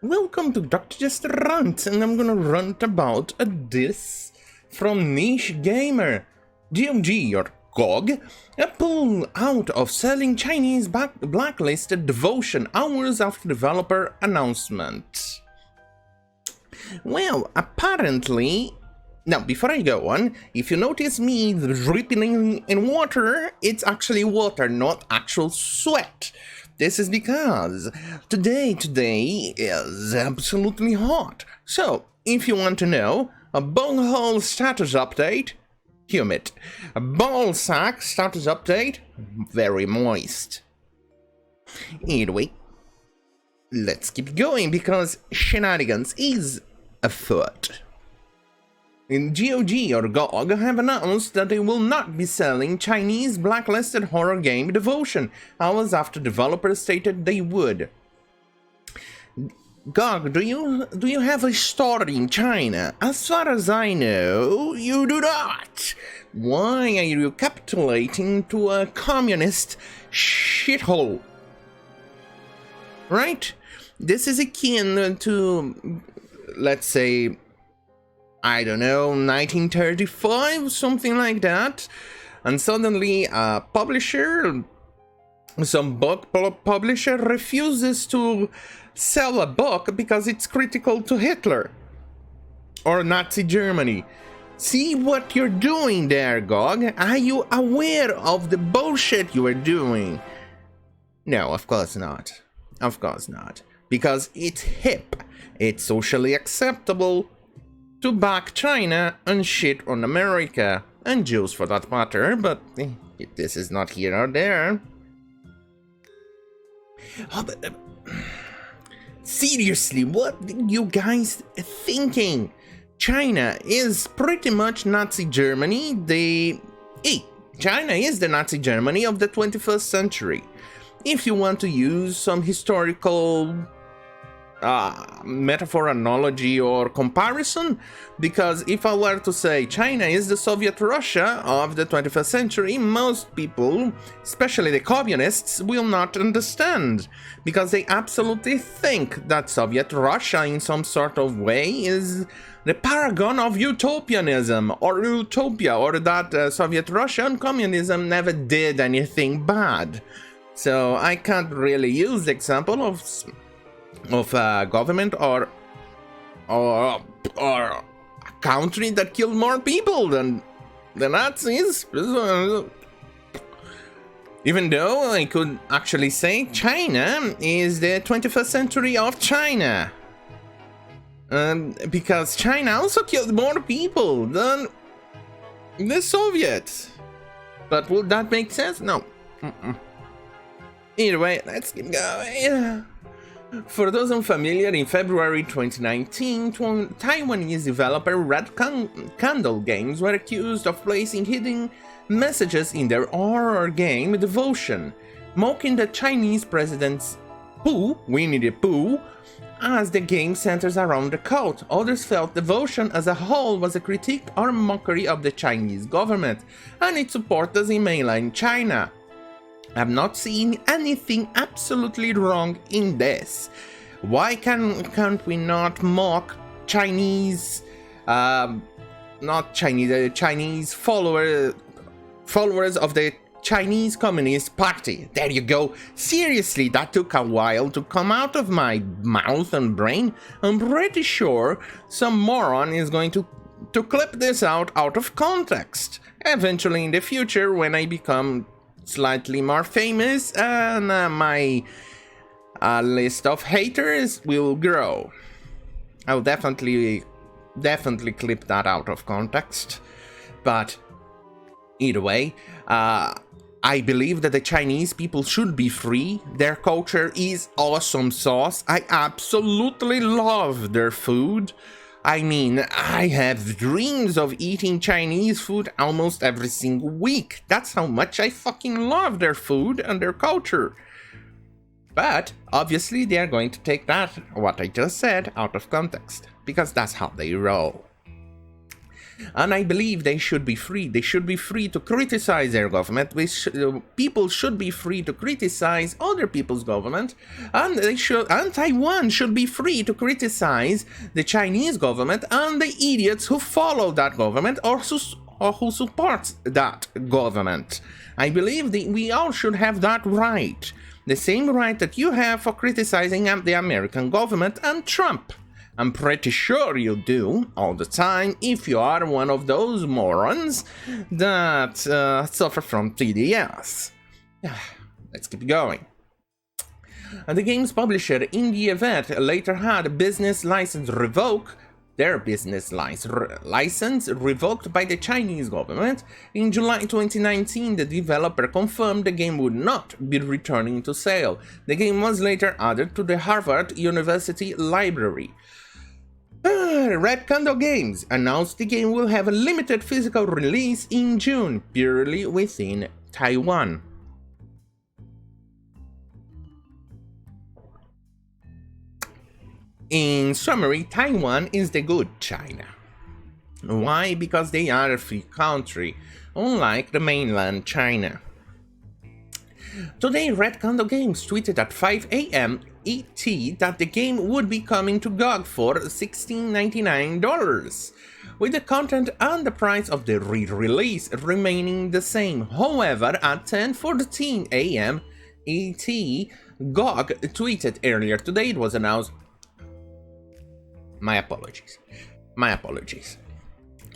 Welcome to Dr. Jester Rant, and I'm gonna rant about a diss from Niche Gamer. GoG, or GoG, pulled out of selling Chinese blacklisted devotion hours after developer announcement. Well, apparently... Now, before I go on, if you notice me dripping in water, it's actually water, not actual sweat. This is because today is absolutely hot. So, if you want to know, a bunghole status update, humid. A ball sack status update, very moist. Anyway, let's keep going because shenanigans is afoot. In GOG or GOG have announced that they will not be selling Chinese blacklisted horror game Devotion hours after developers stated they would. GOG, do you have a store in China? As far as I know, you do not. Why are you capitulating to a communist shithole? Right? This is akin to, let's say, I don't know, 1935, something like that, and suddenly a publisher, some book publisher refuses to sell a book because it's critical to Hitler or Nazi Germany. See what you're doing there, GOG? Are you aware of the bullshit you are doing? No, of course not. Of course not. Because it's hip. It's socially acceptable to back China and shit on America, and Jews for that matter, but this is not here or there. Oh, but, seriously, what are you guys thinking? China is pretty much Nazi Germany. China is the Nazi Germany of the 21st century. If you want to use some historical metaphor, analogy, or comparison, because if I were to say China is the Soviet Russia of the 21st century, most people, especially the communists, will not understand, because they absolutely think that Soviet Russia in some sort of way is the paragon of utopianism or utopia, or that Soviet Russia and communism never did anything bad. So I can't really use the example of a government or a country that killed more people than the Nazis. Even though I could actually say China is the 21st century of China. Because China also killed more people than the Soviets. But would that make sense? No. Either way, let's keep going. For those unfamiliar, in February 2019, Taiwanese developer Red Candle Games were accused of placing hidden messages in their horror game Devotion, mocking the Chinese president's Pooh, Winnie the Pooh, as the game centers around the cult. Others felt Devotion as a whole was a critique or mockery of the Chinese government and its supporters in mainland China. I'm not seeing anything absolutely wrong in this. Why can't we not mock Chinese, Chinese followers of the Chinese Communist Party? There you go. Seriously, that took a while to come out of my mouth and brain. I'm pretty sure some moron is going to clip this out of context. Eventually in the future, when I become slightly more famous and my list of haters will grow. I'll definitely clip that out of context. But either way, I believe that the Chinese people should be free. Their culture is awesome sauce. I absolutely love their food. I mean, I have dreams of eating Chinese food almost every single week. That's how much I fucking love their food and their culture. But, obviously, they are going to take that, what I just said, out of context. Because that's how they roll. And I believe they should be free. They should be free to criticize their government. People should be free to criticize other people's government, and Taiwan should be free to criticize the Chinese government and the idiots who follow that government or who supports that government. I believe we all should have that right. The same right that you have for criticizing the American government and Trump. I'm pretty sure you do, all the time, if you are one of those morons that suffer from TDS. Let's keep going. The game's publisher, in the event, later had their business license revoked by the Chinese government. In July 2019, the developer confirmed the game would not be returning to sale. The game was later added to the Harvard University library. Red Candle Games announced the game will have a limited physical release in June, purely within Taiwan. In summary, Taiwan is the good China. Why? Because they are a free country, unlike the mainland China. Today, Red Candle Games tweeted at 5 AM ET that the game would be coming to GOG for $16.99, with the content and the price of the re-release remaining the same. However, at 10:14 AM ET, GOG tweeted earlier today it was announced. My apologies.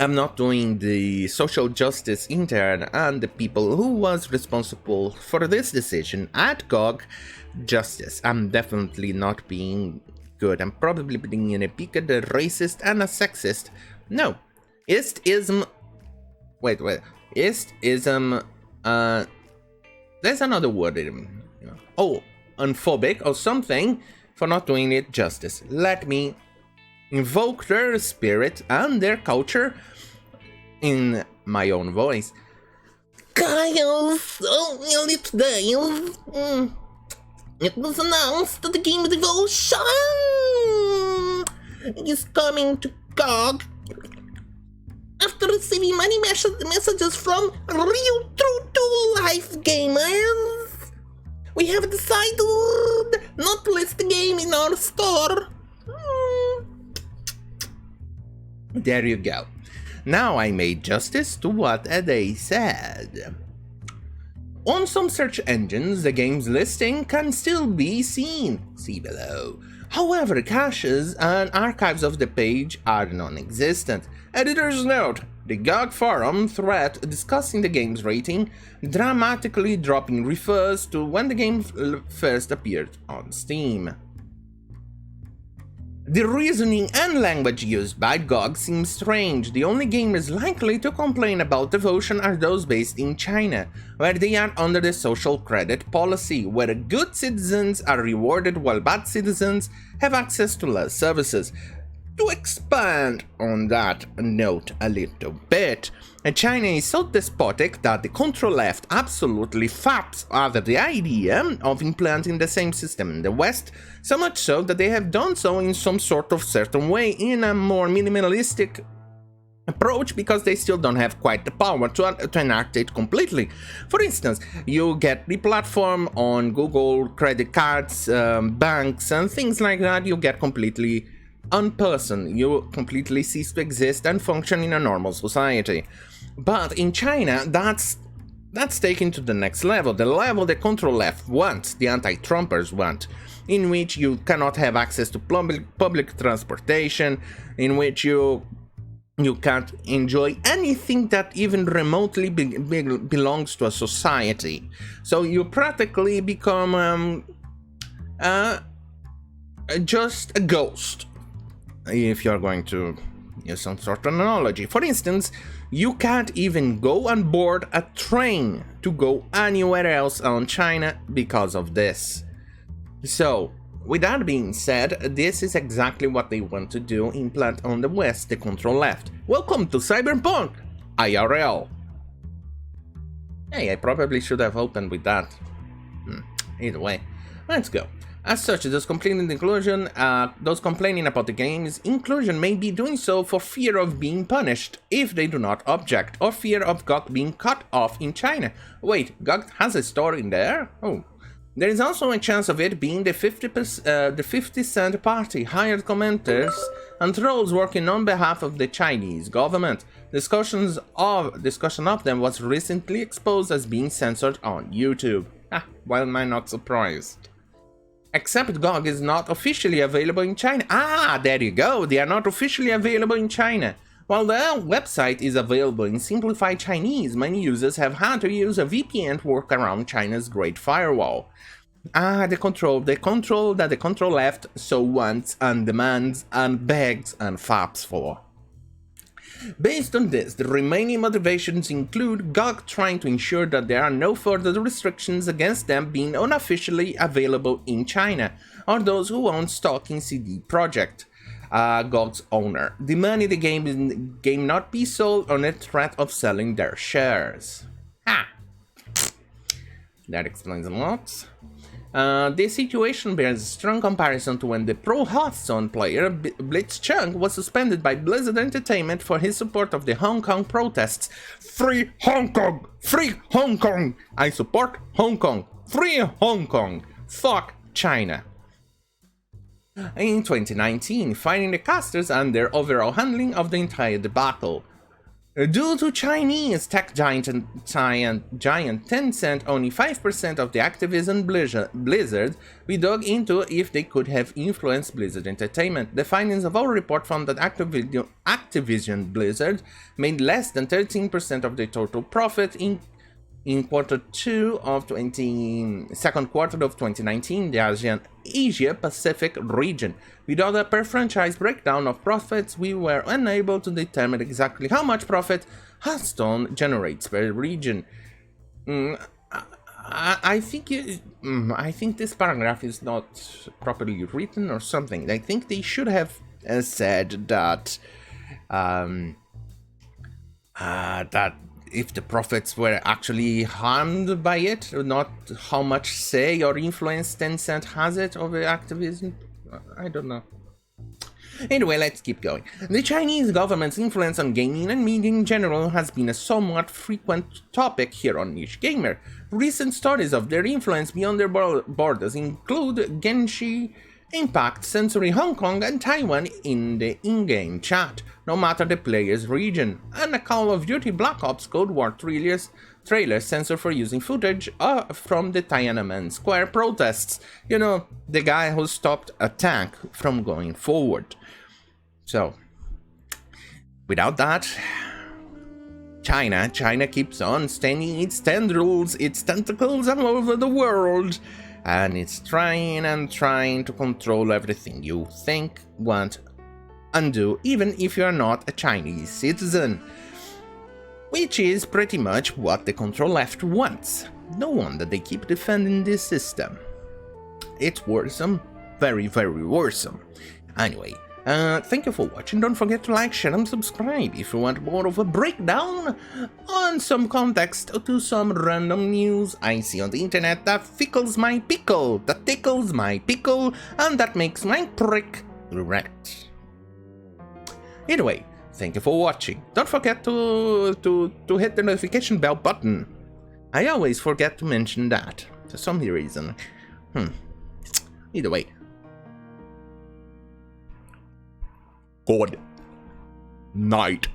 I'm not doing the social justice intern and the people who was responsible for this decision at GOG justice. I'm definitely not being good. I'm probably being a bigot, a racist, and a sexist. No. Istism. Wait. Istism. There's another word. Unphobic or something for not doing it justice. Let me invoke their spirit and their culture in my own voice. Guys, earlier today, it was announced that the game devotion is coming to GOG. After receiving many messages from real true-to-life gamers, we have decided not to list the game in our store. There you go. Now I made justice to what they said. On some search engines, the game's listing can still be seen. See below. However, caches and archives of the page are non-existent. Editor's note: the GOG forum thread discussing the game's rating dramatically dropping refers to when the game first appeared on Steam. The reasoning and language used by GOG seems strange. The only gamers likely to complain about devotion are those based in China, where they are under the social credit policy, where good citizens are rewarded while bad citizens have access to less services. To expand on that note a little bit, China is so despotic that the control-left absolutely faps at the idea of implanting the same system in the West, so much so that they have done so in some sort of certain way in a more minimalistic approach, because they still don't have quite the power to enact it completely. For instance, you get the platform on Google, credit cards, banks and things like that, you get completely unperson, you completely cease to exist and function in a normal society. But in China, that's taken to the next level, the level the control left wants, the anti-Trumpers want, in which you cannot have access to public transportation, in which you can't enjoy anything that even remotely belongs to a society. So you practically become just a ghost, if you're going to use some sort of analogy. For instance, you can't even go on board a train to go anywhere else on China because of this. So, with that being said, this is exactly what they want to do, implant on the West the control left. Welcome to Cyberpunk IRL. Hey, I probably should have opened with that. Either way, let's go. As such, those complaining about the game's inclusion may be doing so for fear of being punished if they do not object, or fear of GOG being cut off in China. Wait, GOG has a store in there? Oh. There is also a chance of it being the 50-cent party, hired commenters and trolls working on behalf of the Chinese government. Discussion of them was recently exposed as being censored on YouTube. Why am I not surprised? Except GOG is not officially available in China. There you go, they are not officially available in China. While their website is available in simplified Chinese, many users have had to use a VPN to work around China's Great Firewall. The control that the control left so wants and demands and begs and faps for. Based on this, the remaining motivations include GOG trying to ensure that there are no further restrictions against them being unofficially available in China, or those who own stock in CD Projekt, GOG's owner, demanding the game not be sold on a threat of selling their shares. That explains a lot. The situation bears a strong comparison to when the pro Hearthstone player Blitzchung was suspended by Blizzard Entertainment for his support of the Hong Kong protests. Free Hong Kong! Free Hong Kong! I support Hong Kong! Free Hong Kong! Fuck China! In 2019, finding the casters and their overall handling of the entire debacle. Due to Chinese tech giant Tencent owning 5% of the Activision Blizzard, we dug into if they could have influenced Blizzard Entertainment. The findings of our report found that Activision Blizzard made less than 13% of the total profit in second quarter of 2019, the Asia Pacific region. Without a per franchise breakdown of profits, we were unable to determine exactly how much profit Hearthstone generates per region. I think this paragraph is not properly written or something. I think they should have said that that if the profits were actually harmed by it, not how much say or influence Tencent has it over Activision. I don't know. Anyway, let's keep going. The Chinese government's influence on gaming and media in general has been a somewhat frequent topic here on Niche Gamer. Recent stories of their influence beyond their borders include Genshin Impact censoring Hong Kong and Taiwan in the in-game chat, no matter the player's region, and a Call of Duty Black Ops Cold War trailer censored for using footage from the Tiananmen Square protests. You know, the guy who stopped a tank from going forward. So, without that, China keeps on extending its tendrils, its tentacles all over the world, and it's trying to control everything you think, want, and do, even if you're not a Chinese citizen. Which is pretty much what the control left wants. No wonder they keep defending this system. It's worrisome, very, very worrisome. Anyway, thank you for watching. Don't forget to like, share, and subscribe if you want more of a breakdown on some context to some random news I see on the internet that tickles my pickle, and that makes my prick red. Anyway, thank you for watching. Don't forget to hit the notification bell button. I always forget to mention that, for some reason. Either way. Good night.